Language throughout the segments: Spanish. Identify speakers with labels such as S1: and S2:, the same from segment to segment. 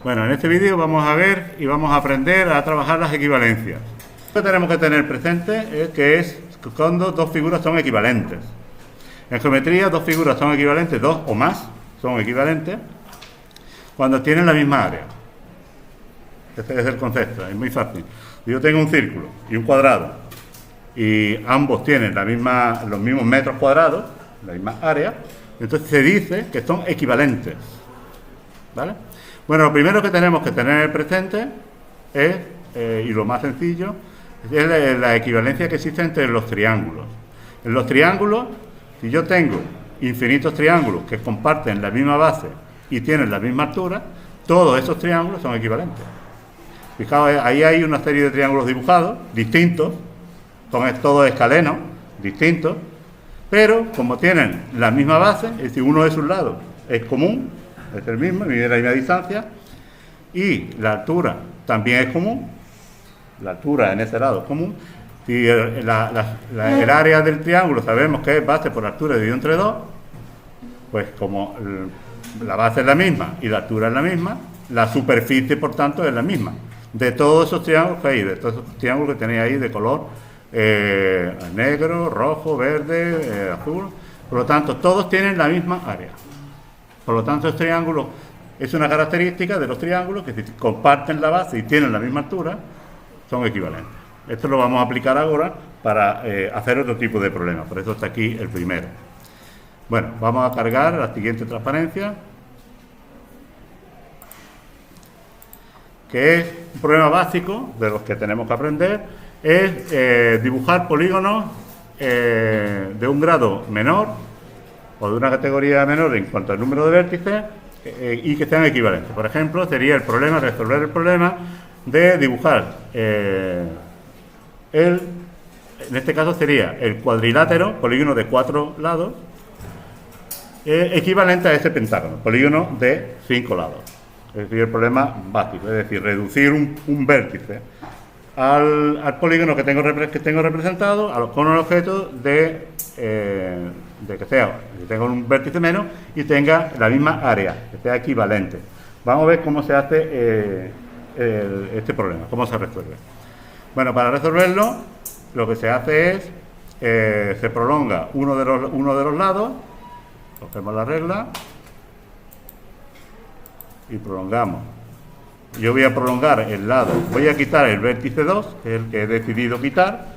S1: Bueno, en este vídeo vamos a ver y vamos a aprender a trabajar las equivalencias. Lo que tenemos que tener presente es que es cuando dos figuras son equivalentes. En geometría, dos figuras son equivalentes, dos o más son equivalentes, cuando tienen la misma área. Este es el concepto, es muy fácil. Yo tengo un círculo y un cuadrado, y ambos tienen los mismos metros cuadrados, la misma área, entonces se dice que son equivalentes. ¿Vale? Bueno, lo primero que tenemos que tener presente es, y lo más sencillo, es la equivalencia que existe entre los triángulos. En los triángulos, si yo tengo infinitos triángulos que comparten la misma base y tienen la misma altura, todos esos triángulos son equivalentes. Fijaos, ahí hay una serie de triángulos dibujados, distintos, son todos escalenos, distintos, pero como tienen la misma base, es decir, uno de sus lados es común, es el mismo, mide la misma distancia, y la altura también es común, la altura en ese lado es común. Si el área del triángulo sabemos que es base por altura dividido entre 2, pues como la base es la misma y la altura es la misma, la superficie por tanto es la misma. De todos esos triángulos que hay, de todos esos triángulos que tenéis ahí de color negro, rojo, verde, azul, por lo tanto todos tienen la misma área. Por lo tanto, el triángulo es una característica de los triángulos que si comparten la base y tienen la misma altura, son equivalentes. Esto lo vamos a aplicar ahora para hacer otro tipo de problemas. Por eso está aquí el primero. Bueno, vamos a cargar la siguiente transparencia, que es un problema básico de los que tenemos que aprender, es dibujar polígonos de un grado menor o de una categoría menor en cuanto al número de vértices y que sean equivalentes. Por ejemplo, sería resolver el problema de dibujar en este caso sería el cuadrilátero, polígono de 4 lados, equivalente a este pentágono, polígono de 5 lados. Es decir, el problema básico, es decir, reducir un vértice al polígono que tengo representado con un objeto de que tenga un vértice menos y tenga la misma área, que sea equivalente. Vamos a ver cómo se hace este problema, cómo se resuelve. Bueno, para resolverlo, lo que se hace es, se prolonga uno de los lados, cogemos la regla y prolongamos. Yo voy a prolongar el lado, voy a quitar el vértice 2, que es el que he decidido quitar.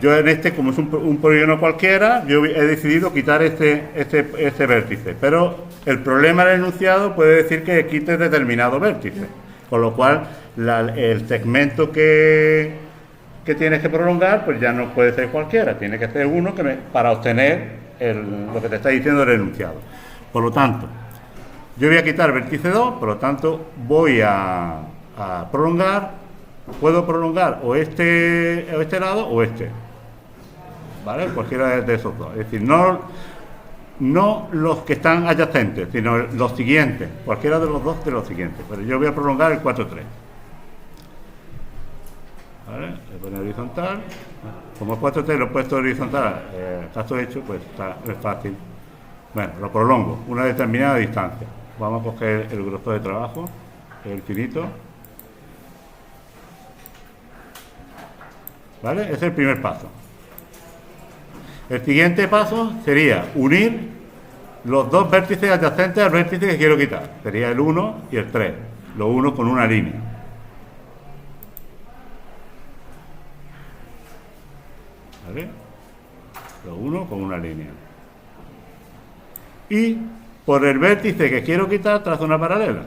S1: Yo en este, como es un polígono cualquiera, yo he decidido quitar este vértice, pero el problema del enunciado puede decir que quite determinado vértice, con lo cual el segmento que tienes que prolongar, pues ya no puede ser cualquiera, tiene que ser uno para obtener lo que te está diciendo el enunciado. Por lo tanto, yo voy a quitar vértice 2, por lo tanto voy a prolongar, puedo prolongar o este lado o este, ¿vale? Cualquiera de esos dos, es decir, no los que están adyacentes, sino los siguientes, cualquiera de los dos de los siguientes, pero yo voy a prolongar el 4-3. ¿Vale? Le pone horizontal, como el 4-3 lo he puesto horizontal, caso hecho, pues es fácil. Bueno, lo prolongo una determinada distancia. Vamos a coger el grosor de trabajo, el finito. ¿Vale? Ese es el primer paso. El siguiente paso sería unir los dos vértices adyacentes al vértice que quiero quitar. Sería el 1 y el 3. Los unos con una línea. ¿Vale? Los unos con una línea. Y por el vértice que quiero quitar trazo una paralela.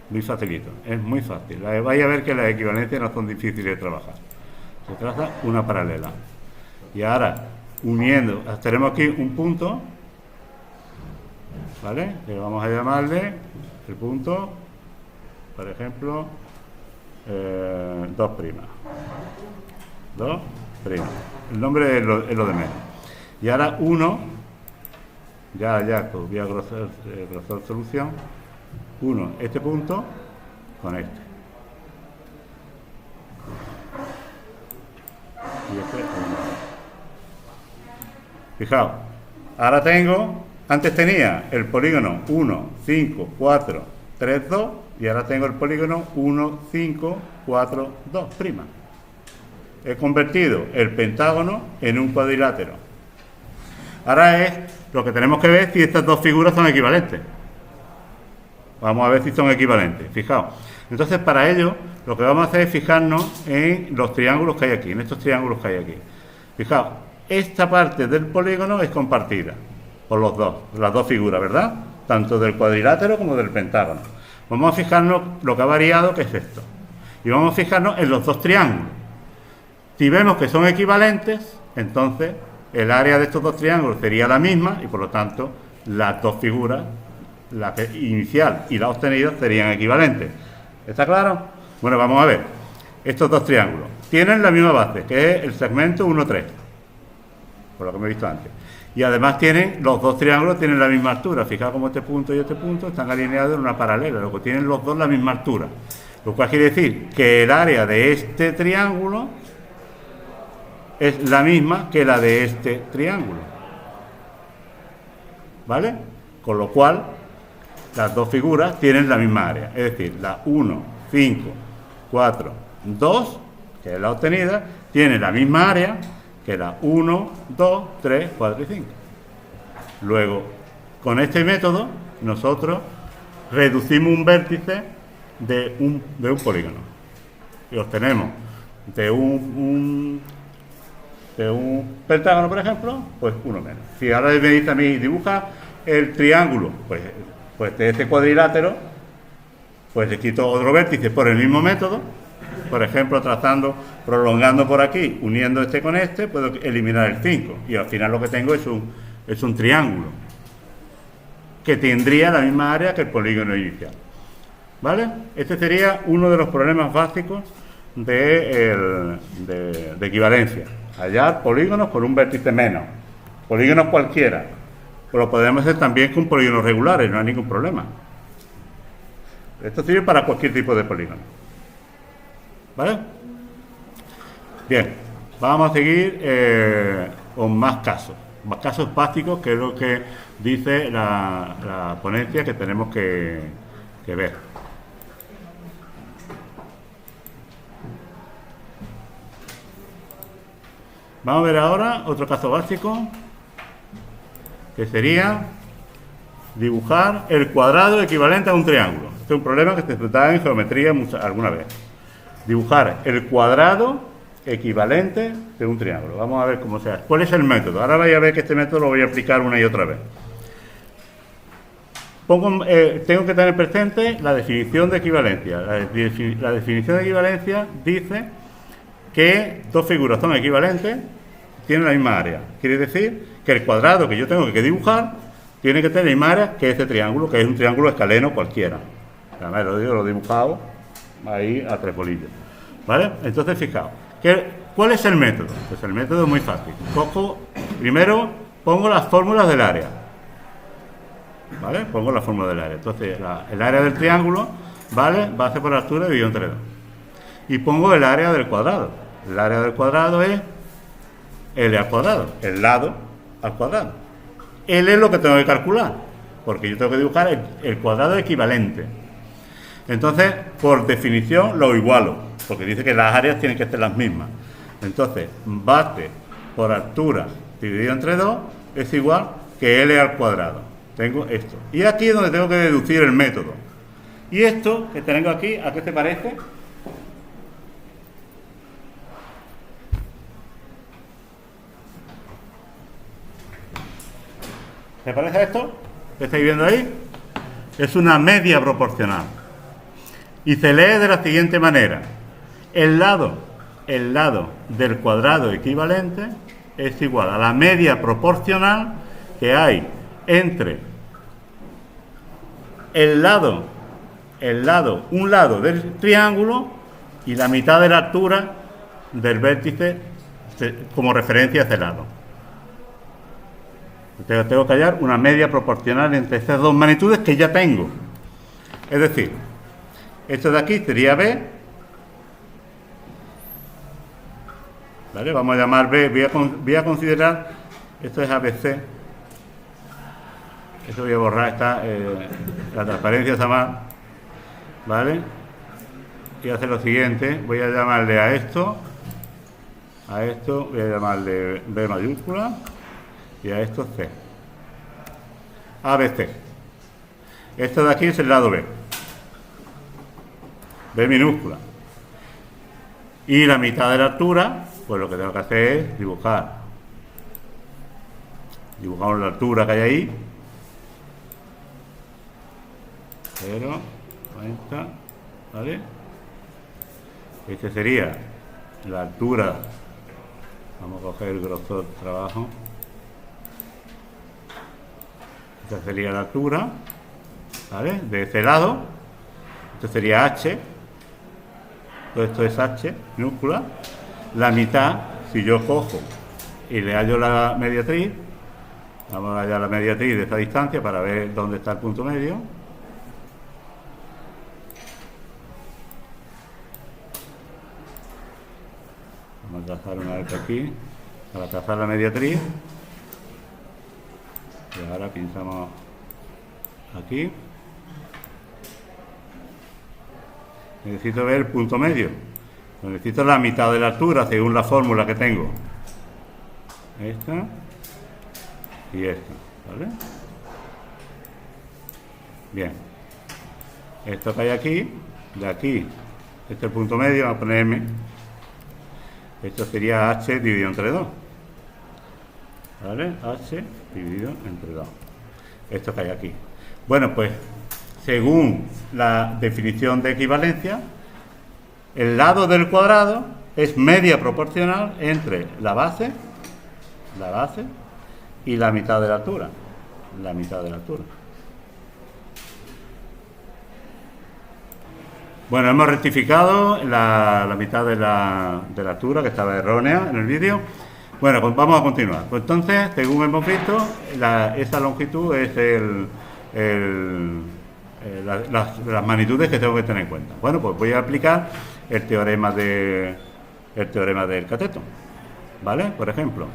S1: Muy facilito, es muy fácil. Vais a ver que las equivalencias no son difíciles de trabajar. Se traza una paralela. Y ahora, uniendo, tenemos aquí un punto, ¿vale? Que vamos a llamarle el punto, por ejemplo, 2'. 2'. El nombre es lo de menos. Y ahora 1, ya voy a grosor solución, 1, este punto con este. Y este Fijaos, ahora antes tenía el polígono 1, 5, 4, 3, 2 y ahora tengo el polígono 1, 5, 4, 2'. He convertido el pentágono en un cuadrilátero. Ahora es lo que tenemos que ver si estas dos figuras son equivalentes. Vamos a ver si son equivalentes. Fijaos. Entonces, para ello, lo que vamos a hacer es fijarnos en los triángulos que hay aquí, en estos triángulos que hay aquí. Fijaos, esta parte del polígono es compartida por las dos figuras, ¿verdad? Tanto del cuadrilátero como del pentágono. Vamos a fijarnos lo que ha variado, que es esto. Y vamos a fijarnos en los dos triángulos. Si vemos que son equivalentes, entonces el área de estos dos triángulos sería la misma y por lo tanto las dos figuras, la inicial y la obtenida, serían equivalentes. ¿Está claro? Bueno, vamos a ver. Estos dos triángulos tienen la misma base, que es el segmento 1, 3, por lo que me he visto antes. Y además los dos triángulos tienen la misma altura. Fijaos cómo este punto y este punto están alineados en una paralela, lo que tienen los dos la misma altura. Lo cual quiere decir que el área de este triángulo es la misma que la de este triángulo. ¿Vale? Con lo cual, las dos figuras tienen la misma área. Es decir, la 1, 5, 4, 2, que es la obtenida, tiene la misma área que la 1, 2, 3, 4 y 5. Luego, con este método, nosotros reducimos un vértice de un polígono. Y obtenemos de un pentágono, por ejemplo, pues uno menos. Si ahora me dice a mí, dibuja el triángulo, pues de este cuadrilátero, pues le quito otro vértice por el mismo método. Por ejemplo, prolongando por aquí, uniendo este con este, puedo eliminar el 5. Y al final lo que tengo es un triángulo que tendría la misma área que el polígono inicial. ¿Vale? Este sería uno de los problemas básicos de equivalencia. Hallar polígonos con un vértice menos. Polígonos cualquiera. Pero lo podemos hacer también con polígonos regulares, no hay ningún problema. Esto sirve para cualquier tipo de polígono. ¿Vale? Bien, vamos a seguir con más casos básicos, que es lo que dice la ponencia que tenemos que ver. Vamos a ver ahora otro caso básico, que sería dibujar el cuadrado equivalente a un triángulo. Este es un problema que se trataba en geometría alguna vez. Dibujar el cuadrado equivalente de un triángulo. Vamos a ver cómo se hace. ¿Cuál es el método? Ahora vais a ver que este método lo voy a aplicar una y otra vez. Tengo que tener presente la definición de equivalencia. La definición de equivalencia dice que dos figuras son equivalentes, tienen la misma área. Quiere decir que el cuadrado que yo tengo que dibujar tiene que tener la misma área que este triángulo, que es un triángulo escaleno cualquiera. Además, lo he dibujado ahí a tres bolillos. ¿Vale? Entonces, fijaos. ¿Cuál es el método? Pues el método es muy fácil. Primero pongo las fórmulas del área. ¿Vale? Pongo la fórmula del área. Entonces, el área del triángulo, ¿vale? Base por altura dividido entre 2. Y pongo el área del cuadrado. El área del cuadrado es L al cuadrado, el lado al cuadrado. L es lo que tengo que calcular, porque yo tengo que dibujar el cuadrado equivalente. Entonces, por definición, lo igualo, porque dice que las áreas tienen que ser las mismas. Entonces, base por altura dividido entre 2 es igual que L al cuadrado. Tengo esto. Y aquí es donde tengo que deducir el método. Y esto que tengo aquí, ¿a qué te parece? ¿Te parece esto? ¿Qué estáis viendo ahí? Es una media proporcional. Y se lee de la siguiente manera. El lado del cuadrado equivalente es igual a la media proporcional que hay entre un lado del triángulo y la mitad de la altura del vértice como referencia a ese lado. Tengo que hallar una media proporcional entre estas dos magnitudes que ya tengo. Es decir, esto de aquí sería B. ¿Vale? Vamos a llamar B. Voy a considerar esto es ABC. Esto voy a borrar, la transparencia está mal, ¿vale? Y hacer lo siguiente, voy a llamarle a esto voy a llamarle B mayúscula y a esto C. ABC. Esto de aquí es el lado B. B minúscula. Y la mitad de la altura, pues lo que tengo que hacer es dibujar. Dibujamos la altura que hay ahí. 0, 90, ¿vale? Este sería la altura. Vamos a coger el grosor de trabajo. Esta sería la altura, ¿vale? De este lado. Esto sería H. Todo esto es H, minúscula. La mitad, si yo cojo y le hallo la mediatriz, vamos a hallar la mediatriz de esta distancia para ver dónde está el punto medio. Vamos a trazar una vez aquí para trazar la mediatriz. Y ahora pinzamos aquí. Necesito ver el punto medio. Necesito la mitad de la altura según la fórmula que tengo. Esta y esta, ¿vale? Bien. Esto que hay aquí, de aquí, este es el punto medio, vamos a poner M. Esto sería H dividido entre 2. ¿Vale? H dividido entre 2. Esto que hay aquí. Bueno, pues, según la definición de equivalencia, el lado del cuadrado es media proporcional entre la base y la mitad de la altura. La mitad de la altura. Bueno, hemos rectificado la mitad de la altura, que estaba errónea en el vídeo. Bueno, pues vamos a continuar. Pues entonces, según hemos visto, esa longitud es las magnitudes que tengo que tener en cuenta. Bueno, pues voy a aplicar el teorema del cateto, ¿vale? Por ejemplo,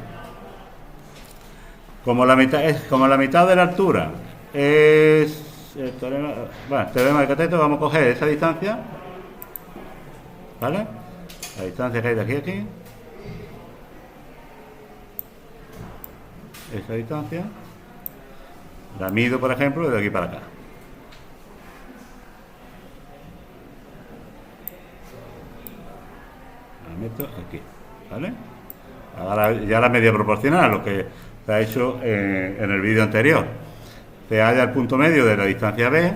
S1: como la mitad de la altura es el teorema del cateto, vamos a coger esa distancia, ¿vale? La distancia que hay de aquí a aquí, esa distancia la mido, por ejemplo, de aquí para acá. Meto aquí, ¿vale? Ahora ya la media proporcional, lo que se ha hecho en el vídeo anterior. Se halla el punto medio de la distancia B,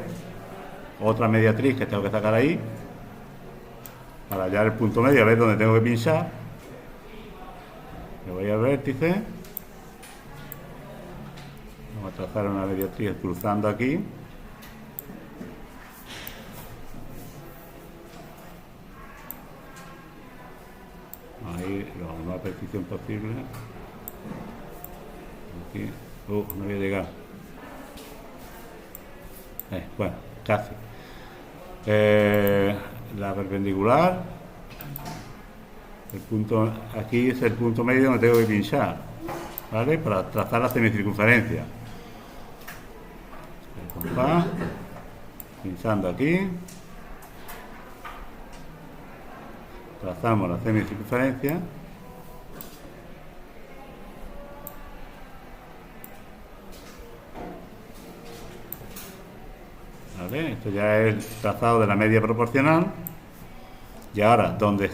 S1: otra mediatriz que tengo que sacar ahí, para hallar el punto medio, a ver dónde tengo que pinchar. Me voy al vértice, vamos a trazar una mediatriz cruzando aquí. Ahí, lo más precisión posible. Aquí. No voy a llegar. Bueno, casi. La perpendicular. El punto, aquí es el punto medio donde tengo que pinchar, ¿vale? Para trazar la semicircunferencia. El compás, pinchando aquí. Trazamos la semicircunferencia. ¿Vale? Esto ya es el trazado de la media proporcional. Y ahora, donde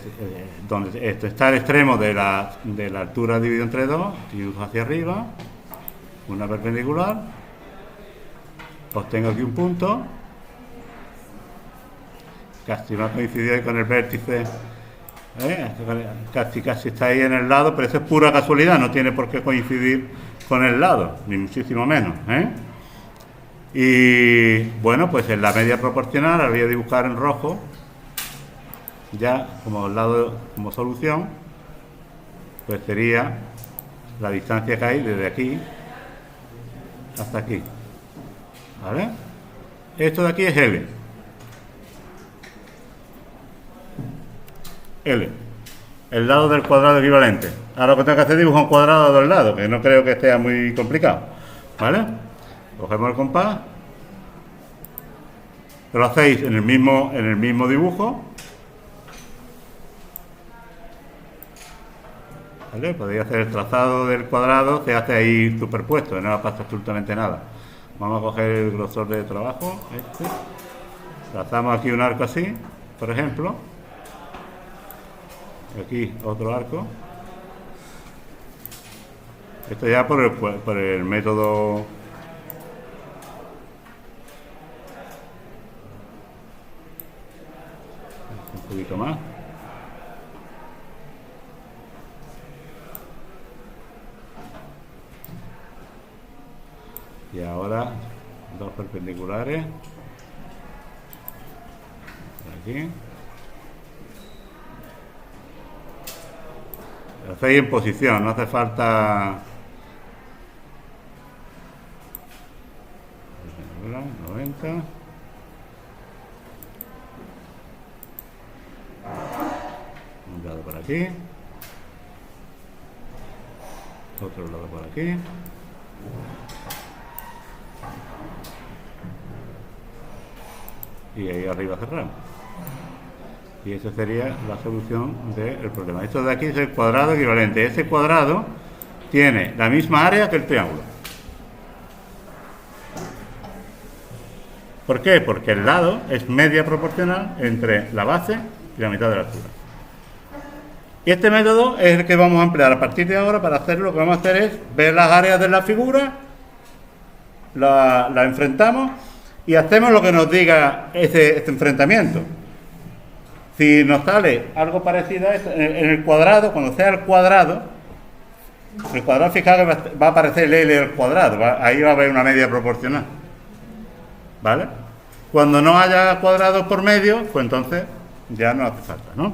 S1: esto está el extremo de la altura dividido entre 2, dibujo hacia arriba, una perpendicular, obtengo aquí un punto, casi va a coincidir ahí con el vértice. Casi está ahí en el lado, pero eso es pura casualidad, no tiene por qué coincidir con el lado, ni muchísimo menos, Y bueno, pues en la media proporcional, ahora voy a dibujar en rojo, ya como solución, pues sería la distancia que hay desde aquí hasta aquí, ¿vale? Esto de aquí es L. L, el lado del cuadrado equivalente. Ahora lo que tengo que hacer es dibujar un cuadrado a dos lados, que no creo que sea muy complicado. ¿Vale? Cogemos el compás. Lo hacéis en el mismo dibujo. ¿Vale? Podéis hacer el trazado del cuadrado, se hace ahí superpuesto, no pasa absolutamente nada. Vamos a coger el grosor de trabajo, este. Trazamos aquí un arco así, por ejemplo. Aquí otro arco. Esto ya por el método. Un poquito más. Y ahora dos perpendiculares. Por aquí. Lo hacéis en posición, no hace falta. 90. Un lado por aquí. Otro lado por aquí. Y ahí arriba cerramos. Y esa sería la solución del problema. Esto de aquí es el cuadrado equivalente. Ese cuadrado tiene la misma área que el triángulo. ¿Por qué? Porque el lado es media proporcional entre la base y la mitad de la altura. Y este método es el que vamos a emplear a partir de ahora para hacer lo que vamos a hacer es ver las áreas de la figura, la enfrentamos y hacemos lo que nos diga este enfrentamiento. Si nos sale algo parecido a esto, en el cuadrado, cuando sea el cuadrado, fijaos que va a aparecer el L al cuadrado, ahí va a haber una media proporcional. ¿Vale? Cuando no haya cuadrados por medio, pues entonces ya no hace falta, ¿no?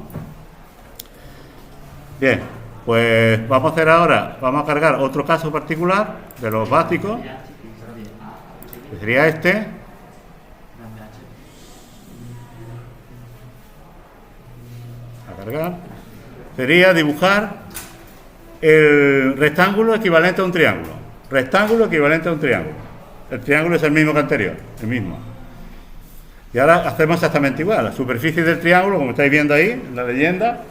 S1: Bien, pues vamos a hacer ahora, vamos a cargar otro caso particular de los básicos, que sería este. A cargar. Sería dibujar el rectángulo equivalente a un triángulo. Rectángulo equivalente a un triángulo. El triángulo es el mismo que anterior, el mismo. Y ahora hacemos exactamente igual. La superficie del triángulo, como estáis viendo ahí, en la leyenda,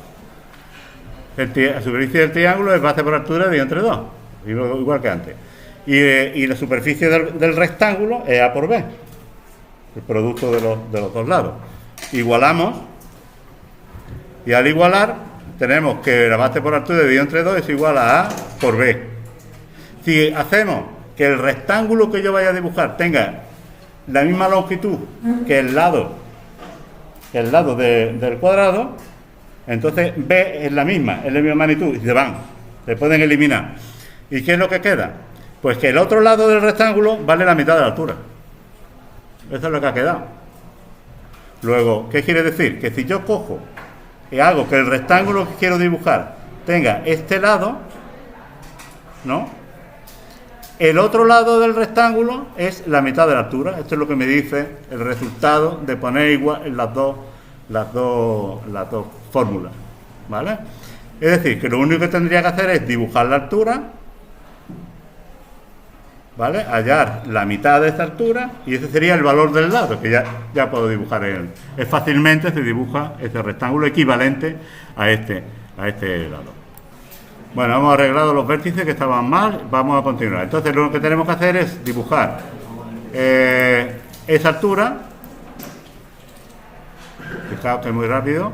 S1: la superficie del triángulo es base por altura de entre 2, igual que antes. Y la superficie del rectángulo es A por B, el producto de los dos lados. Igualamos, y al igualar, tenemos que la base por altura de entre 2 es igual a A por B. Si hacemos que el rectángulo que yo vaya a dibujar tenga la misma longitud que el lado del cuadrado, entonces B es la misma magnitud, y se pueden eliminar. ¿Y qué es lo que queda? Pues que el otro lado del rectángulo vale la mitad de la altura. Eso es lo que ha quedado. Luego, ¿qué quiere decir? Que si yo cojo y hago que el rectángulo que quiero dibujar tenga este lado, ¿no? El otro lado del rectángulo es la mitad de la altura. Esto es lo que me dice el resultado de poner igual las dos fórmulas, ¿vale? Es decir, que lo único que tendría que hacer es dibujar la altura, ¿vale? Hallar la mitad de esta altura y ese sería el valor del lado, que ya puedo dibujar fácilmente se dibuja este rectángulo equivalente a este lado. Bueno, hemos arreglado los vértices que estaban mal, vamos a continuar. Entonces lo que tenemos que hacer es dibujar esa altura. Fijaos que es muy rápido.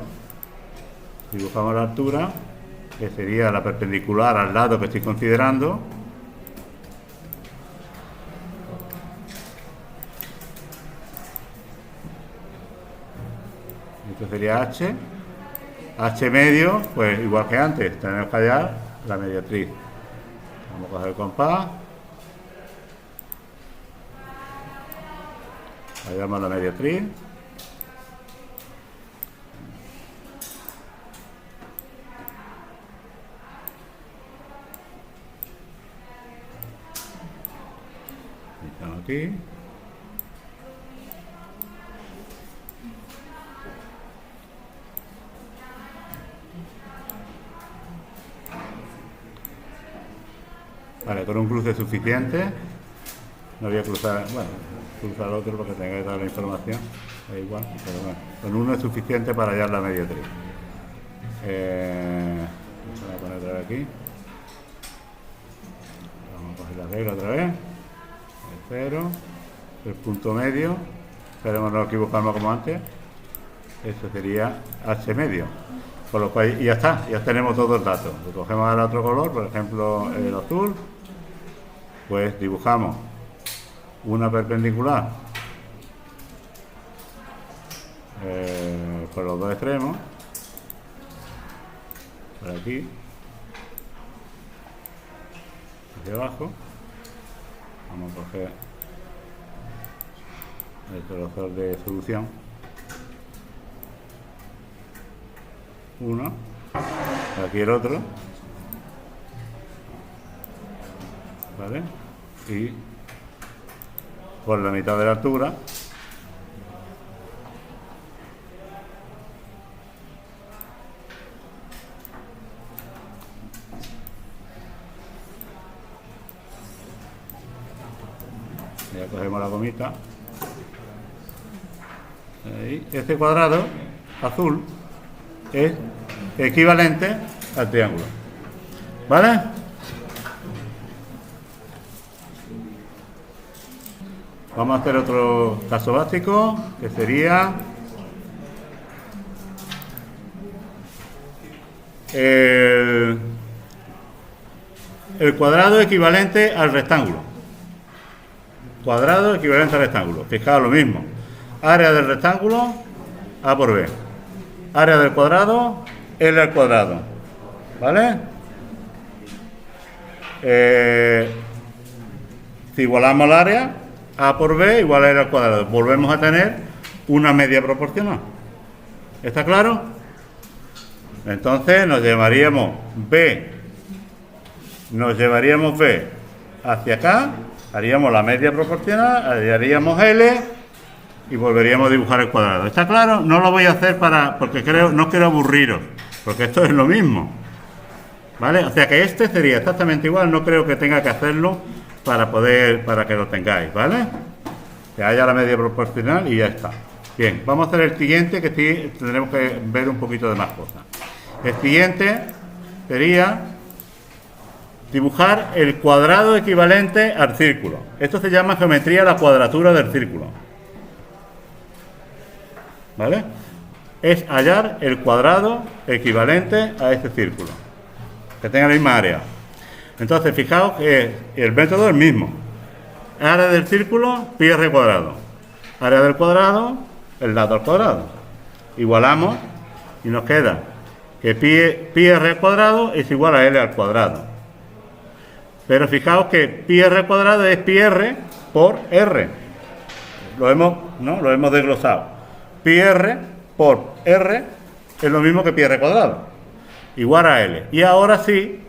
S1: Dibujamos la altura, que sería la perpendicular al lado que estoy considerando. Esto sería H. H medio, pues igual que antes, tenemos que hallar la mediatriz. Vamos a coger el compás. Hallamos la mediatriz. Estamos aquí. Vale, con un cruce suficiente. No voy a cruzar, bueno, cruzar el otro porque tengáis toda la información. Da igual, pero bueno, con uno es suficiente para hallar la mediatriz. Voy a poner otra vez aquí. Vamos a coger la regla otra vez. El 0, el punto medio. Esperemos no equivocarnos como antes. Eso sería H medio. Con lo cual, y ya está, ya tenemos todos los datos. Si cogemos ahora otro color, por ejemplo el azul, pues dibujamos una perpendicular por los dos extremos, por aquí, hacia abajo. Vamos a coger el grosor de solución. Uno, aquí el otro, ¿vale? Y por la mitad de la altura ya cogemos la gomita. Ahí. Este cuadrado azul es equivalente al triángulo, ¿vale? Vamos a hacer otro caso básico, que sería el cuadrado equivalente al rectángulo. Cuadrado equivalente al rectángulo. Fijaos lo mismo. Área del rectángulo, A por B. Área del cuadrado, L al cuadrado. ¿Vale? Si igualamos el área, A por B igual a L al cuadrado. Volvemos a tener una media proporcional. ¿Está claro? Entonces nos llevaríamos B hacia acá, haríamos la media proporcional, haríamos L y volveríamos a dibujar el cuadrado. ¿Está claro? No lo voy a hacer porque no quiero aburriros, porque esto es lo mismo. ¿Vale? O sea que este sería exactamente igual, no creo que tenga que hacerlo para que lo tengáis, ¿vale? Que haya la media proporcional y ya está. Bien, vamos a hacer el siguiente, que sí tendremos que ver un poquito de más cosas. El siguiente sería dibujar el cuadrado equivalente al círculo. Esto se llama geometría la cuadratura del círculo. ¿Vale? Es hallar el cuadrado equivalente a este círculo, que tenga la misma área. Entonces, fijaos que el método es el mismo. Área del círculo, pi r cuadrado. Área del cuadrado, el lado al cuadrado. Igualamos y nos queda que pi r cuadrado es igual a L al cuadrado. Pero fijaos que pi r cuadrado es pi r por r. Lo hemos desglosado. Pi r por r es lo mismo que pi r cuadrado. Igual a L. Y ahora sí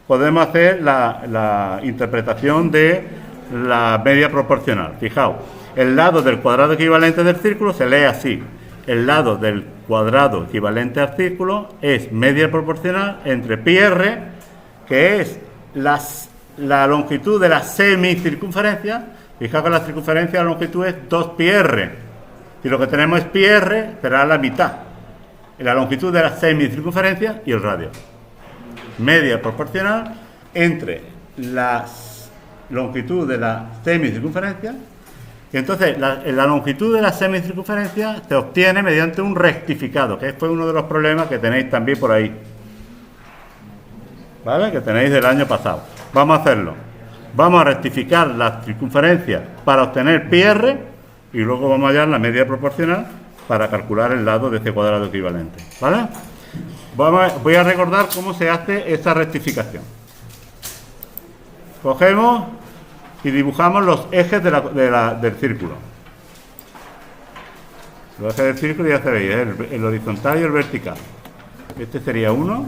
S1: podemos hacer la interpretación de la media proporcional. Fijaos, el lado del cuadrado equivalente del círculo se lee así. El lado del cuadrado equivalente al círculo es media proporcional entre pi r, que es la longitud de la semicircunferencia. Fijaos que la circunferencia, la longitud es 2 pi r. Si lo que tenemos es pi r, será la mitad. La longitud de la semicircunferencia y el radio. Media proporcional entre la longitud de la semicircunferencia. Y entonces la longitud de la semicircunferencia se obtiene mediante un rectificado, que fue uno de los problemas que tenéis también por ahí, ¿vale? Que tenéis del año pasado. Vamos a hacerlo. Vamos a rectificar la circunferencia para obtener pi r y luego vamos a hallar la media proporcional para calcular el lado de este cuadrado equivalente, ¿vale? Voy a recordar cómo se hace esta rectificación. Cogemos y dibujamos los ejes del círculo. Los ejes del círculo ya sabéis, el horizontal y el vertical. Este sería uno.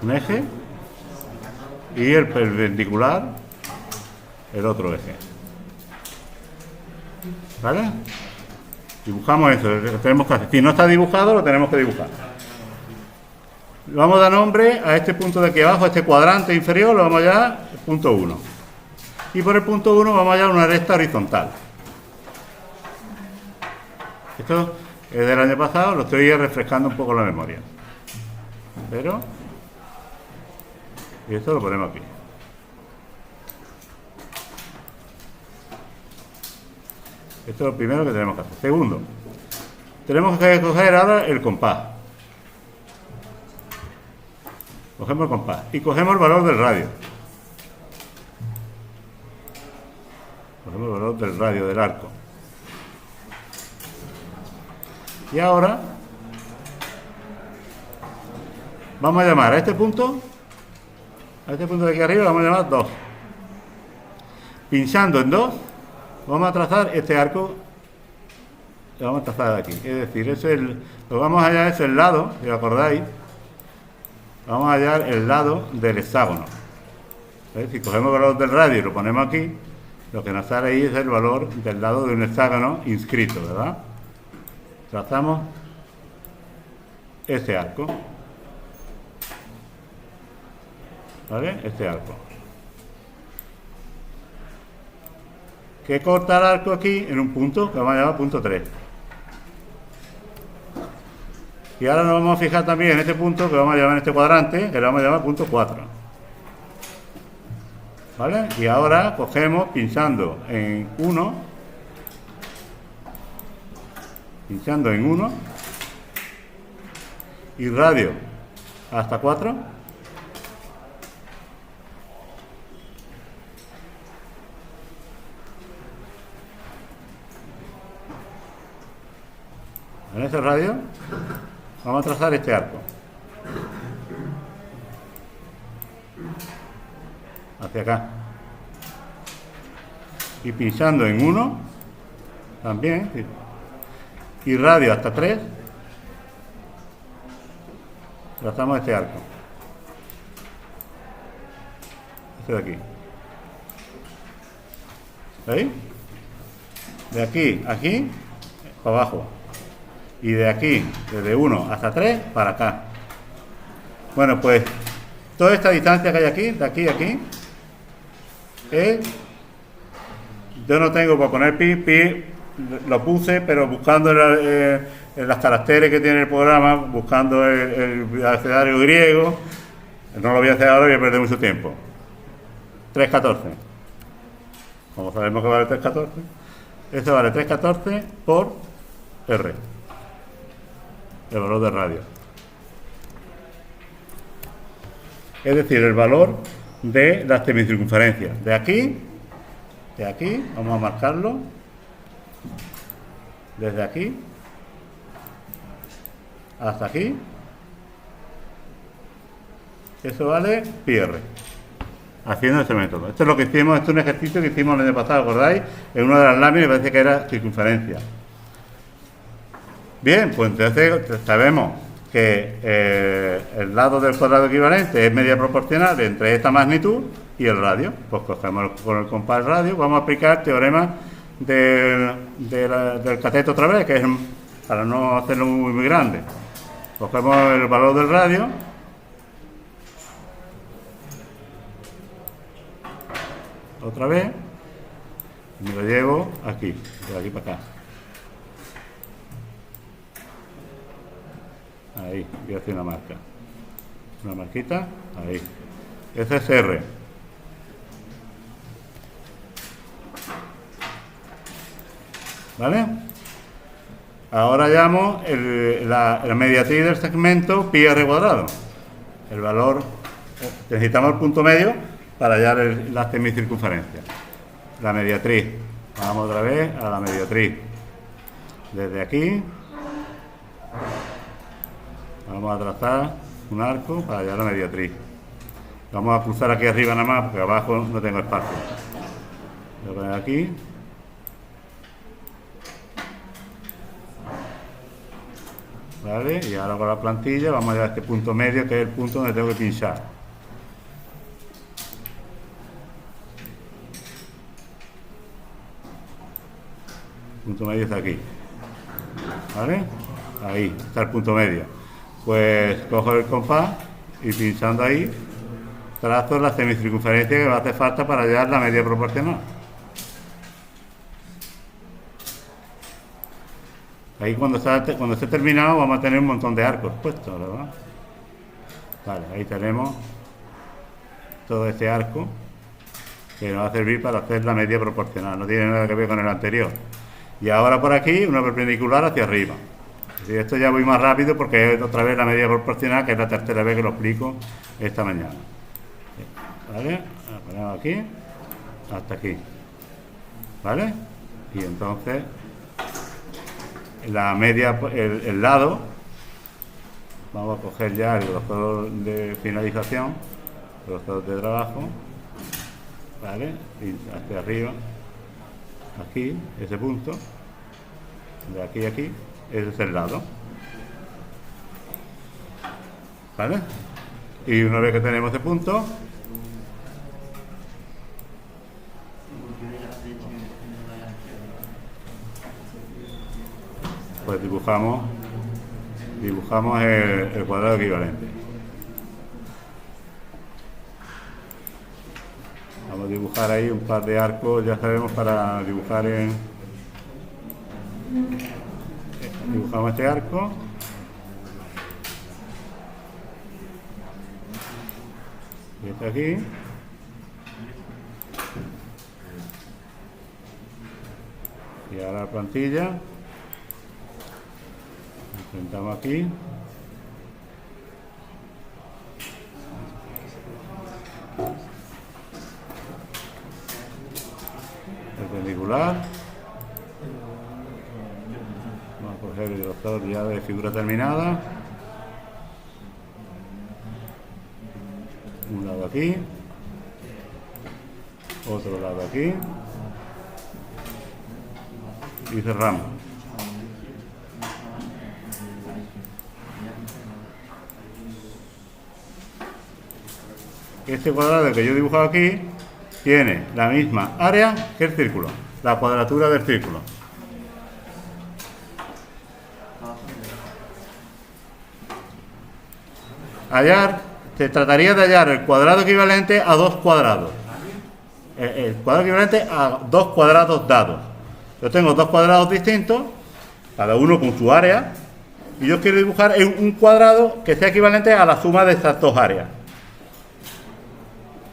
S1: Un eje. Y el perpendicular, el otro eje. ¿Vale? Dibujamos eso, lo tenemos que hacer. Si no está dibujado, lo tenemos que dibujar. Le vamos a dar nombre a este punto de aquí abajo, a este cuadrante inferior, lo vamos a llamar punto 1. Y por el punto 1 vamos a hallar una recta horizontal. Esto es del año pasado, lo estoy refrescando un poco la memoria. Pero... y esto lo ponemos aquí. Esto es lo primero que tenemos que hacer. Segundo, tenemos que coger ahora el compás. Cogemos el compás y cogemos el valor del radio. Cogemos el valor del radio del arco. Y ahora vamos a llamar a este punto de aquí arriba, vamos a llamar 2. Pinchando en 2, vamos a trazar este arco, lo vamos a trazar de aquí. Es decir, lo vamos a hallar es el lado, si os acordáis, vamos a hallar el lado del hexágono. Si cogemos el valor del radio y lo ponemos aquí, lo que nos sale ahí es el valor del lado de un hexágono inscrito, ¿verdad? Trazamos este arco. ¿Vale? Este arco. Que corta el arco aquí en un punto que vamos a llamar punto 3. Y ahora nos vamos a fijar también en este punto que vamos a llamar en este cuadrante, que lo vamos a llamar punto 4. ¿Vale? Y ahora cogemos pinchando en 1, y radio hasta 4. En ese radio vamos a trazar este arco hacia acá y pinchando en 1 también y radio hasta 3 trazamos este arco, este de aquí. ¿Veis? De aquí a aquí para abajo. Y de aquí, desde 1 hasta 3, para acá. Bueno, pues toda esta distancia que hay aquí, de aquí a aquí, yo no tengo para poner pi, lo puse, pero buscando las caracteres que tiene el programa, buscando el abecedario griego, no lo voy a hacer ahora, voy a perder mucho tiempo. 3,14. Como sabemos que vale 3,14, esto vale 3,14 por R. El valor de radio. Es decir, el valor de las semicircunferencias. De aquí, vamos a marcarlo. Desde aquí hasta aquí. Eso vale pi r. Haciendo este método. Esto es lo que hicimos, esto es un ejercicio que hicimos el año pasado, ¿acordáis? En una de las láminas me parece que era circunferencia. Bien, pues entonces sabemos que el lado del cuadrado equivalente es media proporcional entre esta magnitud y el radio. Pues cogemos con el compás radio, vamos a aplicar el teorema del cateto otra vez, que es para no hacerlo muy grande. Cogemos el valor del radio, otra vez, y me lo llevo aquí, de aquí para acá. Ahí, voy a hacer una marca. Una marquita, ahí. Ese es R. ¿Vale? Ahora llamo la mediatriz del segmento pi r cuadrado. El valor, necesitamos el punto medio para hallar la semicircunferencia. La mediatriz. Vamos otra vez a la mediatriz. Desde aquí vamos a trazar un arco para hallar la mediatriz. Vamos a cruzar aquí arriba nada más porque abajo no tengo espacio. Voy a poner aquí. ¿Vale? Y ahora con la plantilla vamos a llegar a este punto medio, que es el punto donde tengo que pinchar. El punto medio está aquí. ¿Vale? Ahí está el punto medio. Pues cojo el compás y pinchando ahí trazo la semicircunferencia que va a hacer falta para hallar la media proporcional. Ahí cuando esté terminado vamos a tener un montón de arcos puestos, ¿verdad? Vale, ahí tenemos todo este arco que nos va a servir para hacer la media proporcional, no tiene nada que ver con el anterior. Y ahora por aquí una perpendicular hacia arriba. Y esto ya voy más rápido porque es otra vez la media proporcional, que es la tercera vez que lo explico esta mañana. ¿Vale? La ponemos aquí hasta aquí. ¿Vale? Y entonces la media, el lado, vamos a coger ya el grosor de finalización, el grosor de trabajo, ¿vale? Y hacia arriba, aquí, ese punto, de aquí a aquí, ese es el lado, ¿vale? Y una vez que tenemos ese punto, pues dibujamos el cuadrado equivalente. Vamos a dibujar ahí un par de arcos, ya sabemos, para dibujar dibujamos este arco. Y este aquí. Y ahora la plantilla. Sentamos aquí. Perpendicular. Vamos a coger el grosor ya de figura terminada. Un lado aquí. Otro lado aquí. Y cerramos. Este cuadrado que yo he dibujado aquí tiene la misma área que el círculo, la cuadratura del círculo. Se trataría de hallar el cuadrado equivalente a dos cuadrados. El cuadrado equivalente a dos cuadrados dados. Yo tengo dos cuadrados distintos, cada uno con su área, y yo quiero dibujar un cuadrado que sea equivalente a la suma de estas dos áreas.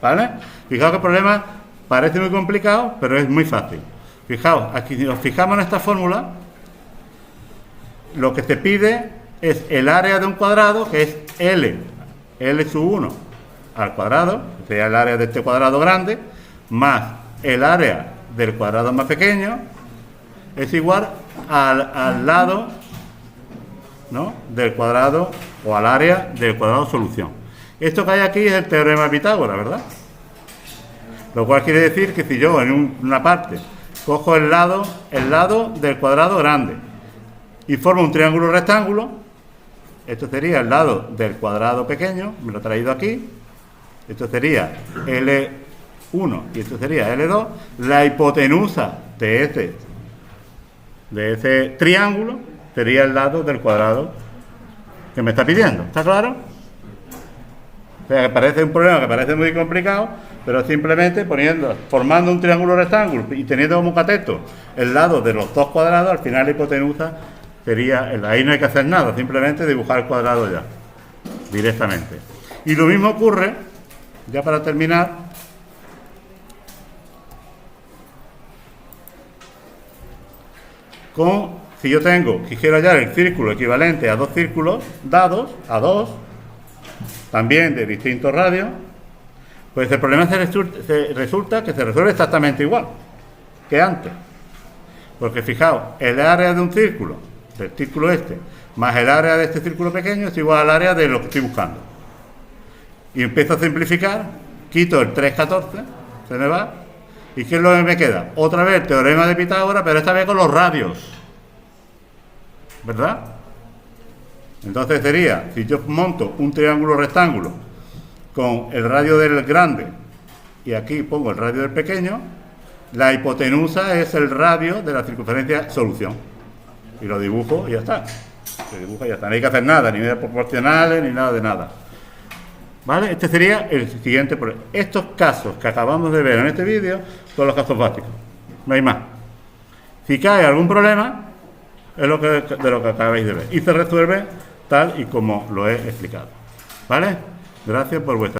S1: ¿Vale? Fijaos que el problema parece muy complicado, pero es muy fácil. Fijaos, aquí si nos fijamos en esta fórmula, lo que se pide es el área de un cuadrado, que es L sub 1 al cuadrado, que sería el área de este cuadrado grande, más el área del cuadrado más pequeño, es igual al lado, ¿no?, del cuadrado, o al área del cuadrado solución. Esto que hay aquí es el teorema de Pitágoras, ¿verdad? Lo cual quiere decir que si yo en una parte cojo el lado del cuadrado grande y formo un triángulo rectángulo, esto sería el lado del cuadrado pequeño, me lo he traído aquí, esto sería L1 y esto sería L2, la hipotenusa de ese triángulo sería el lado del cuadrado que me está pidiendo, ¿está claro? O sea, que parece un problema que parece muy complicado, pero simplemente formando un triángulo rectángulo y teniendo como cateto el lado de los dos cuadrados, al final la hipotenusa sería, ahí no hay que hacer nada, simplemente dibujar el cuadrado ya, directamente. Y lo mismo ocurre, ya para terminar, si yo quiero hallar el círculo equivalente a dos círculos dados, a dos, también de distintos radios, pues el problema resulta que se resuelve exactamente igual que antes. Porque fijaos, el área de un círculo, del círculo este, más el área de este círculo pequeño es igual al área de lo que estoy buscando. Y empiezo a simplificar, quito el 3,14, se me va, ¿y qué es lo que me queda? Otra vez el teorema de Pitágoras, pero esta vez con los radios, ¿verdad? Entonces sería, si yo monto un triángulo rectángulo con el radio del grande y aquí pongo el radio del pequeño, la hipotenusa es el radio de la circunferencia solución. Y lo dibujo y ya está. Se dibuja y ya está. No hay que hacer nada, ni medidas proporcionales, ni nada de nada. ¿Vale? Este sería el siguiente problema. Estos casos que acabamos de ver en este vídeo son los casos básicos. No hay más. Si cae algún problema, es de lo que acabáis de ver. Y se resuelve tal y como lo he explicado. ¿Vale? Gracias por vuestra